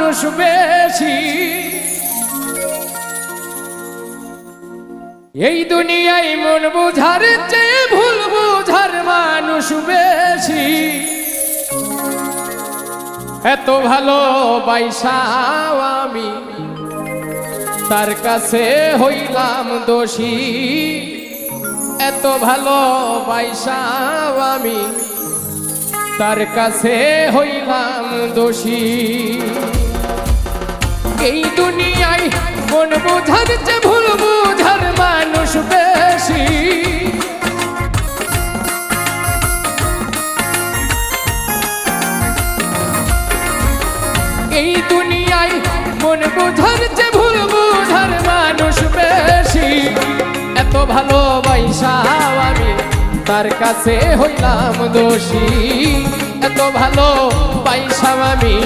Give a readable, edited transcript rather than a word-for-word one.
মানুষ বেশি, এই দুনিয়ায় মন বুঝার চেয়ে ভুল বুঝার মানুষ বেশি। এত ভালো বাইসাও আমি তার কাছে হইলাম দোষী, এত ভালো বাইসাও আমি তার কাছে হইলাম দোষী। এই দুনিয়ায় মন বুঝার চেয়ে ভুল বুঝার মানুষ বেশি, এই দুনিয়ায় মন বুঝার চেয়ে ভুল বুঝার মানুষ বেশি। এত ভালোবাসাও আমি তার কাছে হইলাম দোষী, এত ভালোবাসাও আমি